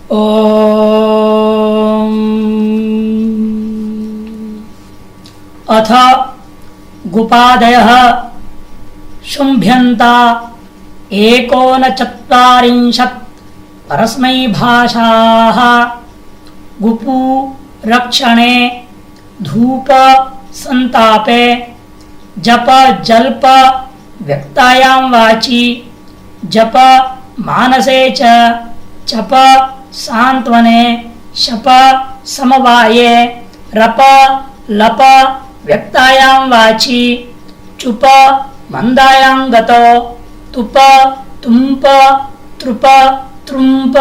ॐ अथ गुपादयः शुम्भ्यन्ता एकोनचत्वारिंशत् परस्मैभाषाः गुपु रक्षणे धूप संतापे जप जल्प व्यक्तायां वाचि जप मानसे च चप सांत्वने शप समवाये रप लप व्यक्तायां वाचि चुप मंदायां गतो तुप तुम्प त्रुप त्रुम्प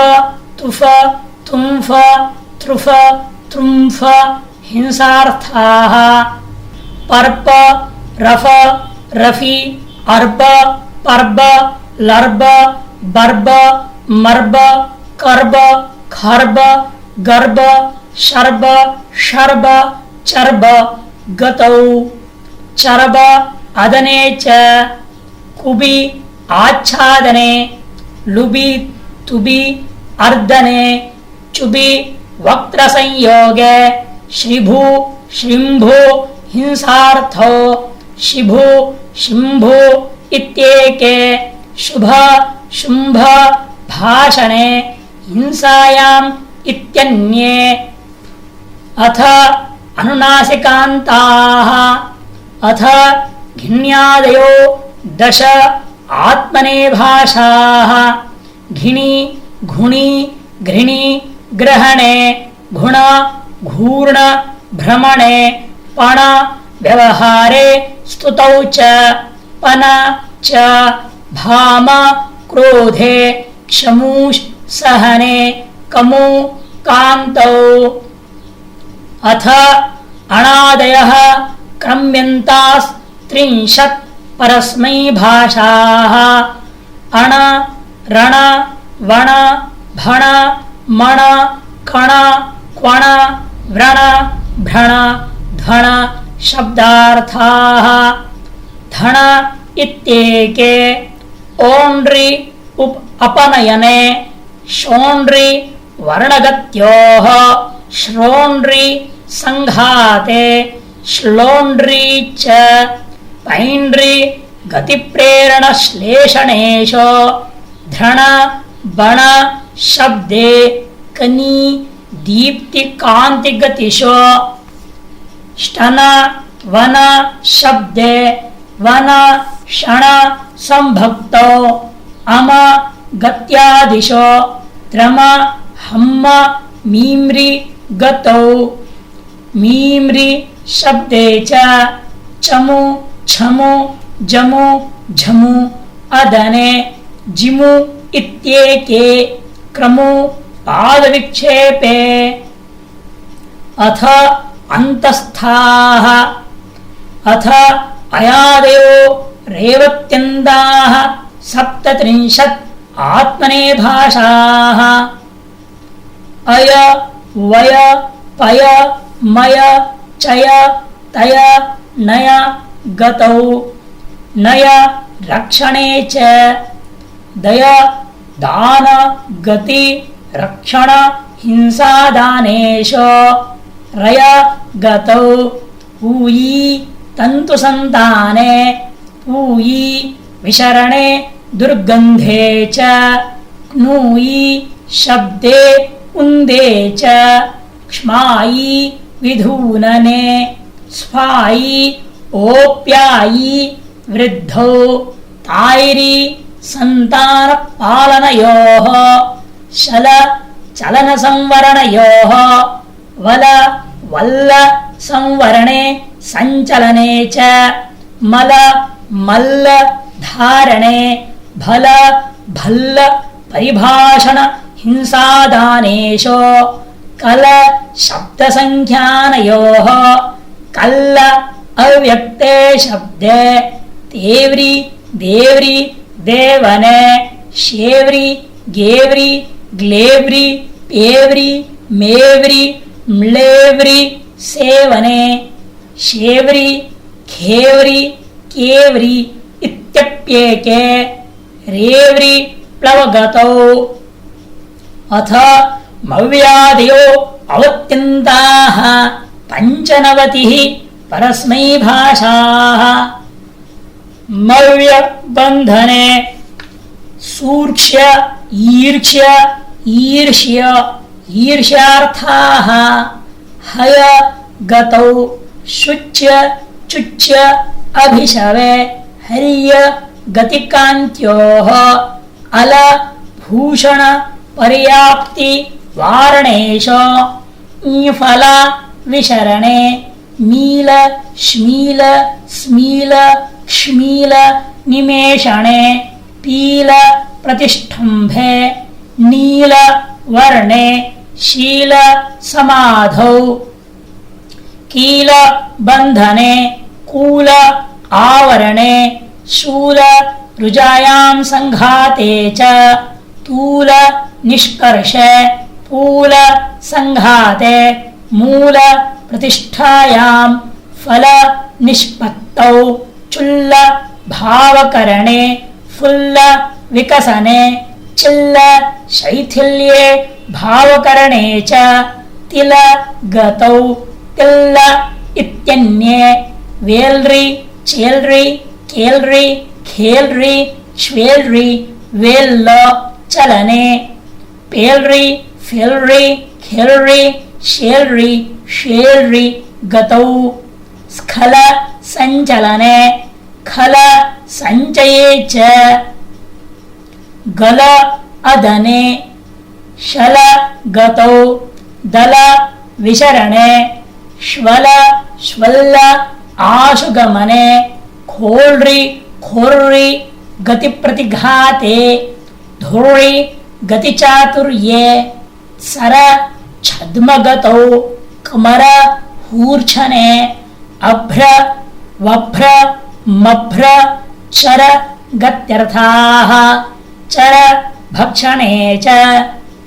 तुफ तुम्फ त्रुफ त्रुम्फ हिंसार्थाः पर्प रफ रफि अर्ब पर्ब लर्ब बर्ब मर्ब कर्ब खर्ब गर्ब शर्ब शर्ब चर्ब गतौ चरब अदने च कुबि आच्छादने लुबि तुबि अर्दने चुबि वक्त्र संयोगे श्रिभु श्रिम्भु हिंसार्थो शिभु शिम्भु इत्येके शुभ शुम्भ भाषणे हिंसायाम् इत्यन्ये अथ अनुनासिकान्ताः अथ घिण्यादयो दश आत्मने भाषाः घिणि घुणि घृणि ग्रहणे घुण घूर्ण भ्रमणे पण व्यवहारे स्तुतौ च पन च भाम क्रोधे क्षमूष सहने कमु कान्तौ अथ अणादयः क्रम्यन्तास्त्रिंशत् परस्मैभाषाः अण रण वण भण मण कण क्वण व्रण भ्रण ध्वण शब्दार्थाः धण इत्येके ओण्ड्रि अपनयने शोण्ड्रि वर्णगत्योः श्रोण्ड्रि संघाते श्लोण्ड्रि च पैण्ड्रि गतिप्रेरण श्लेषणेषु धृण बण शब्दे कनी दीप्ति कांति गतिषु ष्टन वन शब्दे वन क्षण संभक्तौ अम गत्यादिशो त्रम हम्म मीम्रि गतौ मीम्रि शब्दे च चमु छमु जमु झमु अदने जिमु इत्येके क्रमु पादविक्षेपे अथ अन्तस्थाः अथ अयादयो रेवत्यन्ताः सप्तत्रिंशत् आत्मने भाषाः अय वय पय मय चय तय नय गतौ नय रक्षणे च दय दान गति रक्षण हिंसादानेषु रय गतौ पूयी तन्तुसन्ताने पूयी विशरणे दुर्गन्धे च क्नूयी शब्दे उन्दे च क्ष्मायी विधूनने स्फायी ओप्यायी वृद्धौ तायरी संतान पालनयोः शल चलन संवरणयोः वल वल्ल संवरणे संचलने च मल मल्ल धारणे भल भल्ल परिभाषण हिंसादानेषु कल शब्दसंख्यानयोः कल्ल अव्यक्ते शब्दे तेव्रि देव्रि देवने शेव्रि गेव्रि ग्लेव्रि पेव्रि मेव्रि म्लेव्रि सेवने शेव्रि खेव्रि केव्रि इत्यप्येके रेव्रि प्लवगतौ अथ ಮವ್ಯಾದಯೋ ಅವತ್ಯಂತಾಃ ಪಂಚನವತಿಃ ಪರಸ್ಮೈ ಭಾಷಾಃ. ಮವ್ಯ ಬಂಧನೆ ಸೂರ್ಕ್ಷ್ಯ ಈರ್ಕ್ಷ್ಯ ಈರ್ಷ್ಯ ಈರ್ಷ್ಯಾರ್ಥಾಃ. ಹಯ ಗತೌ ಶುಚ್ಯ ಚುಚ್ಯ ಅಭಿಶವೆ ಹರ್ಯ ಗತಿಕಾಂತ್ಯೋಃ. ಅಲ ಭೂಷಣ ಪರ್ಯಾಪ್ತಿ ವಾರಣೇಶ. ಫಲ ವಿಶರಣೆ ಮೀಲ ಶ್ಮೀಲ ಸ್ಮೀಲ ಕ್ಷ್ಮೀಲ ನಿಮೇಷಣೆ. ಪೀಲ ಪ್ರತಿಷ್ಠಂಭೆ ನೀಲ ವರ್ಣೆ ಶೀಲ ಸಮಾಧೌ. ಕೀಲ ಬಂಧನೆ ಕೂಲ ಆವರಣೆ ಶೂಲ ರುಜಾಯಾಂ ಸಂಘಾತೆ ಚ. ತೂಲ ನಿಷ್ಕರ್ಷ ಪೂಲ ಸಂಘಾತೆ ಮೂಲ ಪ್ರತಿಷ್ಠಾಯಾಂ. ಫಲ ನಿಷ್ಪತ್ತೌ ಚುಲ್ಲ ಭಾವಕರಣೆ ಫುಲ್ಲ ವಿಕಸನೆ ಚಿಲ್ಲ ಶೈಥಿಲ್ಯೆ ಭಾವಕರಣೆ ಚ. ತಿಲ ಗತೌ ತಿಲ್ಲ ಇತ್ಯನ್ಯೇ. ವೇಲ್ರಿ ಚೇಲ್ರಿ ಕೇಲ್ರಿ ಖೇಲ್ರಿ ಶ್ವೇಲ್ರಿ ವೇಲ್ಲ ಚಲನೆ. ಪೇಲ್ರಿ ಫೆಲ್ರಿ ಖೇಲ್ರಿ ಶೇಲ್ರಿ ಶೇಲ್ರಿ ಗತೌ. ಸ್ಖಲ ಸಂಚಲನೆ ಖಲ ಸಂಚಯೇ ಚ. ಗಲ ಅದನೆ ಶಲ ಗತೌ. ದಲ ವಿಶರಣೆ ಶ್ವಲ ಶ್ವಲ್ಲ ಆಶುಗಮನೆ. ಖೋಳ್ರಿ ಖೋರ್ರಿ ಗತಿ ಪ್ರತಿಘಾತೆ. ಧುರ್ರಿ ಗತಿ ಚಾತುರ್ಯೇ. ಸರ ಛದ್ಮಗತೌ ಕಮರ ಹೂರ್ಛನೆ. ಅಭ್ರ ವಭ್ರ ಮಭ್ರ ಚರ ಗತ್ಯರ್ಥಾಃ. ಚರ ಭಕ್ಷಣೆ ಚ.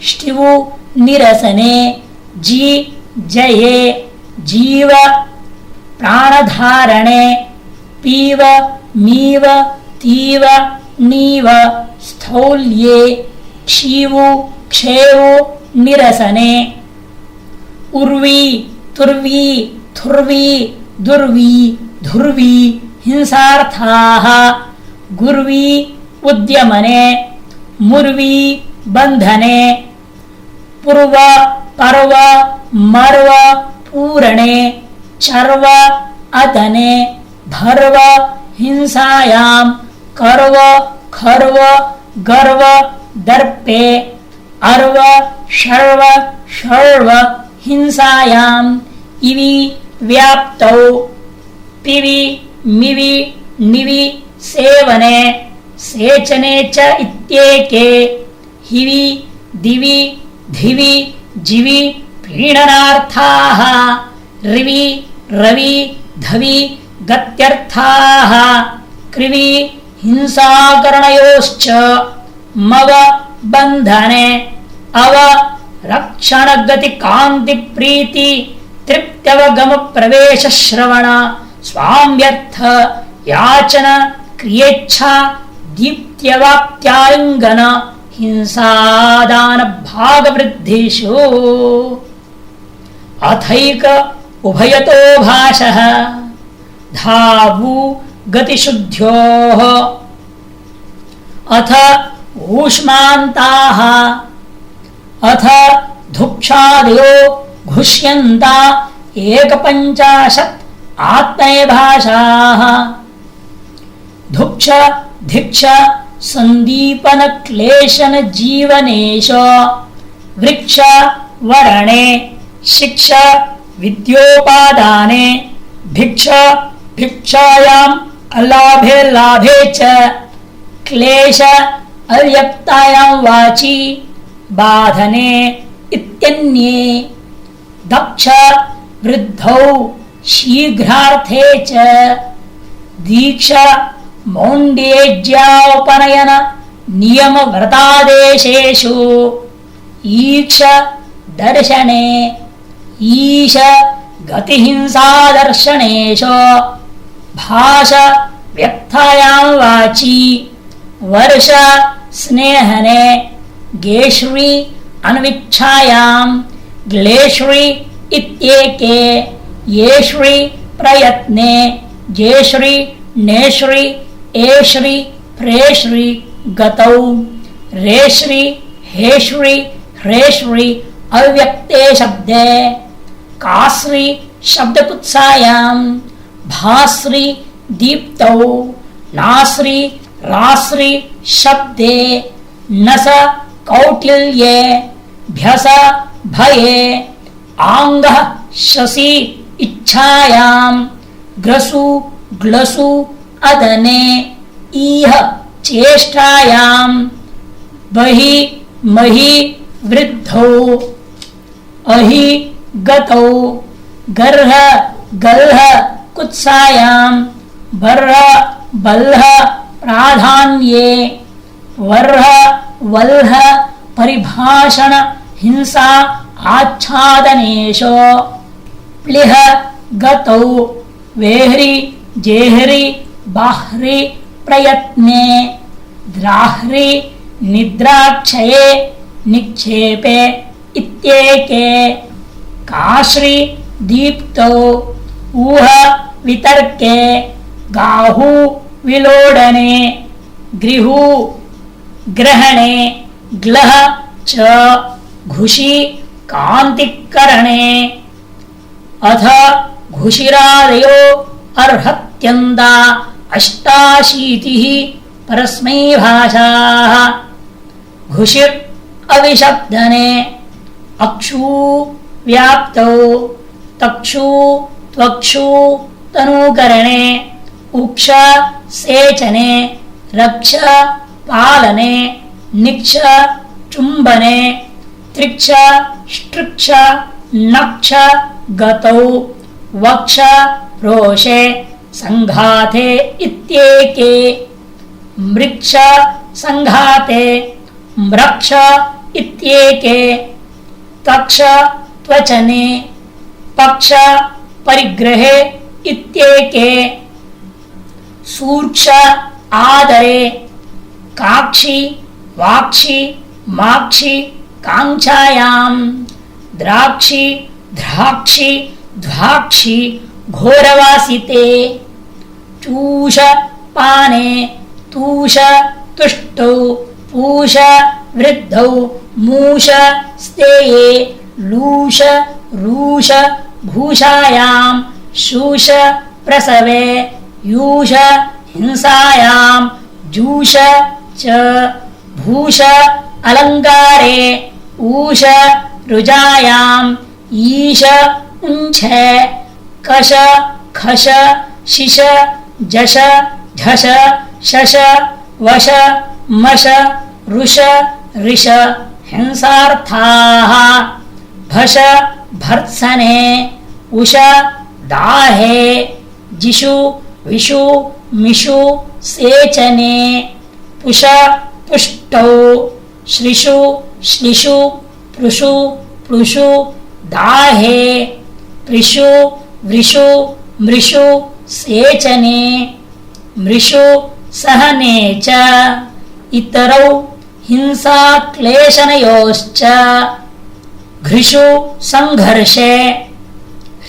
ಷ್ಟಿವು ನಿರಸನೆ ಜಿ ಜಯೇ ಜೀವ ಪ್ರಾಣಧಾರಣೆ. ಪೀವ ಮೀವ ತೀವ ನೀವ ಸ್ಥೌಲ್ಯೇ. ಕ್ಷೀವು ಕ್ಷೇವು ನಿರಸನೆ. ಉರ್ವಿ ತುರ್ವಿ ಥುರ್ವಿ ದುರ್ವಿ ಧುರ್ವಿ ಹಿಂಸಾರ್ಥಾಃ. ಗುರ್ವಿ ಉದ್ಯಮನೆ ಮುರ್ವಿ ಬಂಧನೆ. ಪೂರ್ವ ಪರ್ವ ಮರ್ವ ಪೂರಣೆ. ಚರ್ವ ಅದನೆ ಭರ್ವ ಹಿಂಸಾಯಾಂ. ಕರ್ವ ಖರ್ವ ಗರ್ವ ದರ್ಪೆ. ಅರ್ವ ಶರ್ವ ಶರ್ವ ಹಿಂಸಾಯಾಂ. ಇವಿ ವ್ಯಾಪ್ತೌ. ಪಿವಿ ಮಿವಿ ನಿವಿ ಸೇವನೆ ಸೇಚನೆ ಚ ಇತ್ಯೇಕೆ. ಹಿವಿ ದಿವಿ ಧಿವಿ ಜಿವಿ ಪ್ರೀಣನಾರ್ಥಾಃ. ರಿವಿ ರವಿ ಧವಿ ಗತ್ಯರ್ಥಾಃ. ಕ್ರಿವಿ ಹಿಂಸಾಕರಣಯೋಶ್ಚ. ಮವ ಬಂಧನೆ ಅವ ರಕ್ಷಣಗತಿ ಕಾಂತಿ ಪ್ರೀತಿ ತೃಪ್ತ್ಯವಗಮ ಪ್ರವೇಶ ಶ್ರವಣ ಸ್ವಾಮ್ಯರ್ಥ ಯಾಚನ ಕ್ರಿಯೇಚ್ಛಾ ದೀಪ್ತ್ಯವಾಪ್ತ್ಯಾಲಿಂಗನ ಹಿಂಸಾದಾನ ಭಾಗವೃದ್ಧಿಷು. ಅಥೈಕ ಉಭಯತೋ ಭಾಷಃ ಧಾವು ಗತಿಶುದ್ಧ್ಯೋಃ. ಅಥ ಊಷ್ಮಾಂತಾಃ. ಅಥ ಧುಕ್ಷಾದಯೋ ಘುಷ್ಯಂತಾ ಏಕಪಂಚಾಶತ್ ಆತ್ಮೇ ಭಾಷಾಃ. ಧುಕ್ಷ ಧಿಕ್ಷ ಸಂದೀಪನ ಕ್ಲೇಶನ ಜೀವನೇಶ. ವೃಕ್ಷ ವರಣೆ ಶಿಕ್ಷ ವಿದ್ಯೋಪಾದಾನೆ. ಭಿಕ್ಷ ಭಿಕ್ಷಾಯಾಂ ಅಲಾಭೆ ಲಾಭೆ ಚ. ಕ್ಲೇಶ ಅವ್ಯಕ್ತಾಯಾಂ ವಾಚಿ ಬಾಧನೆ ಇತ್ಯನ್ಯೇ. ದಕ್ಷ ವೃದ್ಧೌ ಶೀಘ್ರಾರ್ಥೇ ಚ. ದೀಕ್ಷಾ ಮೌಂಡ್ಯೇಜ್ಯಾಪನಯನ ನಿಯಮ ವ್ರತಾದೇಶೇಷು. ಈಕ್ಷ ದರ್ಶನೆ ಈಶ ಗತಿಹಿಂಸಾದರ್ಶನೇಶು. ಭಾಷ ವ್ಯಕ್ತಾಯಾಂ ವಾಚಿ. ವರ್ಷ ಸ್ನೇಹನೆ. ಗೇಶ್ವಿ अन्विच्छायां ग्लेश्री इत्येके येश्री प्रयत्ने जेश्री नेश्री एश्री प्रेश्री गतौ रेश्री हेश्री ह्रेश्री अव्यक्ते शब्दे काश्री शब्दपुत्सायां भाश्री दीप्तौ नाश्री राश्री शब्दे नस कौटिल्ये भ्यस भये आंगः शशि इच्छायां ग्रसु ग्लसु अदने इह चेष्टायां बहि महि वृद्धौ अहि गतौ गर्ह गल्ह कुत्सायां बर्ह बल्ह प्राधान्ये वर्ह वल्ह परिभाषण हिंसा आच्छादनेशो प्लिह गतौ वेह्रि जेह्रि बाह्रि प्रयत्ने द्राह्रि निद्राक्षये निक्षेपे इत्येके काश्री दीप्तौ ऊह वितर्के गाहु विलोडने गृहु ग्रहणे ग्लह च घुषि कान्तिकरणे अथ घुषिरादयो अर्हत्यन्ता अष्टाशीतिः परस्मैभाषाः घुषिर् अविशब्दने अक्षु व्याप्तौ तक्षु त्वक्षु तनूकरणे उक्ष सेचने रक्ष पालने निक्ष चुम्बने त्रिक्ष स्ट्रिक्ष नक्ष गतौ वक्ष रोषे संघाते इत्येके मृक्ष संघाते म्रक्ष इत्येके तक्ष त्वचने पक्ष परिग्रहे इत्येके सूक्ष आदरे काक्षि वाक्षि माक्षि कांक्षायां द्राक्षि द्राक्षि ध्वाक्षि घोरवासिते चूष पाने तूष तुष्टौ पूष वृद्धौ मूष स्तेये लूष रूष भूषायां शूष प्रसवे यूष हिंसायां जूष च भूष अलंकारे ऊष रुजायां ईश उञ्छे कश खश शिश जश झश शश वश मश रुष ऋष हिंसार्थाः भष भर्त्सने उष दाहे जिषु विषु मिषु सेचने पुष पुष्टौ श्रिषु श्लिषु पृषु प्लुषु दाहे पृषु वृषु मृषु सेचने मृषु सहने च इतरौ हिंसा क्लेशनयोश्च घृषु संघर्षे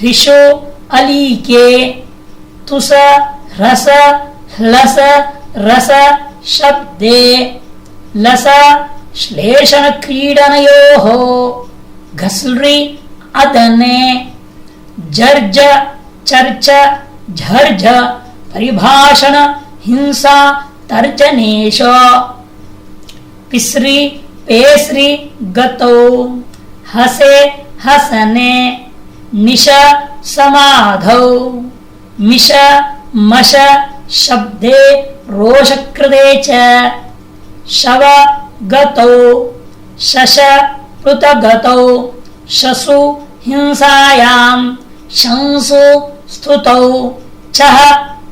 हृषु अलीके तुस ह्रस ह्लस रस शब्दे लस श्लेषण क्रीडनयोः घस्लि अदने जर्ज चर्च झर्झ परिभाषण हिंसा तर्जनेश पिस्रि पेस्रि गतौ हसे हसने निश समाधौ मिश मश शब्दे रोषकृते च शव गतौ शश पृतगतौ शसु हिंसायां शंसु स्तुतौ चह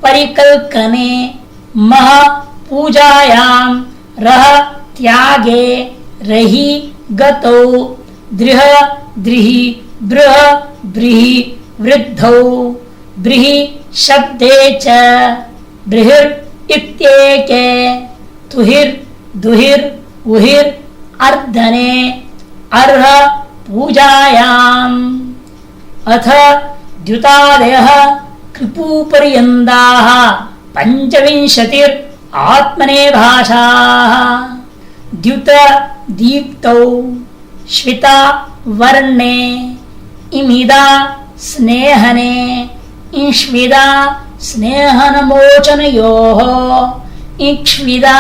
परिकल्कने मह पूजायां रह त्यागे रहि गतौ दृह द्रिहि बृह ब्रीहि वृद्धौ ब्रीहि शब्दे च बृहिर् इत्येके तुहिर् दुहिर् उहिर् अर्धने अर्ह पूजायाम्। अथ द्युतादयः कृपूपर्यन्ताः पञ्चविंशतिर् आत्मने भाषाः। द्युत दीप्तौ श्विता वर्णे इमिदा स्नेहने इंश्विदा स्नेहनमोचनयोः इक्ष्विदा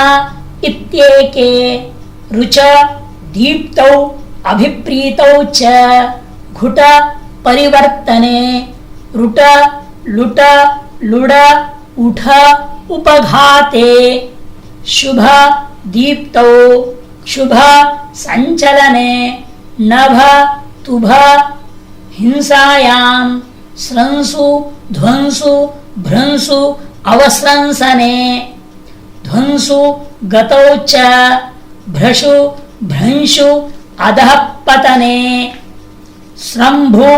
इत्येके रुच दीप्तौ अभिप्रीतौ च घुट परिवर्तने रुट लुट लुड उठ उपघाते शुभ दीप्तौ शुभ संचलने नभ तुभ हिंसायां स्रंसु ध्वंसु भ्रंसु अवस्रंसने ध्वंसु गतौ च भ्रशु भ्रंशु अधः पतने स्रंभु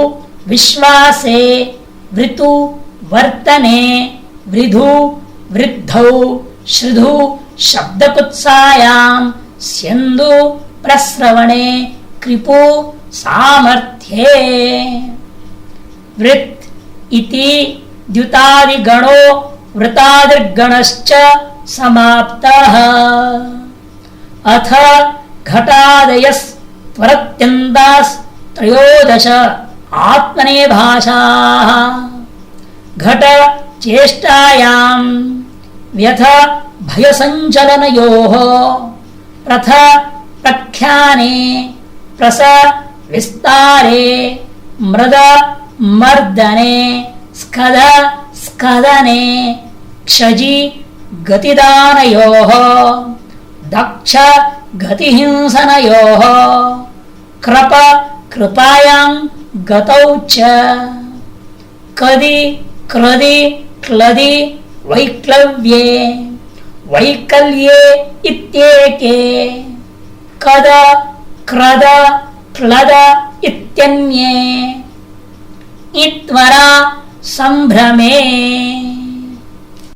विश्वासे वृतु वर्तने वृधु वृद्धौ श्रुधु शब्दकुत्सायां स्यन्दु प्रस्रवणे कृपु सामर्थ्ये। वृत् इति द्युतादिगणो वृतादिर्गणश्च समाप्तः। अथ घटादयस्त्वरत्यन्तास्त्रयोदश आत्मने भाषाः। घट चेष्टायां व्यथ भयसञ्चलनयोः प्रथ प्रख्याने प्रस विस्तारे मृद मर्दने स्खद स्खदने क्षजि गतिदानयोः दक्ष गतिहिंसनयोः कृप कृपायां गतौ च कदि क्रदि क्लदि वैक्लव्ये वैकल्ये इत्येके कद क्रद क्लद इत्यन्ये इत्वरा संभ्रमे।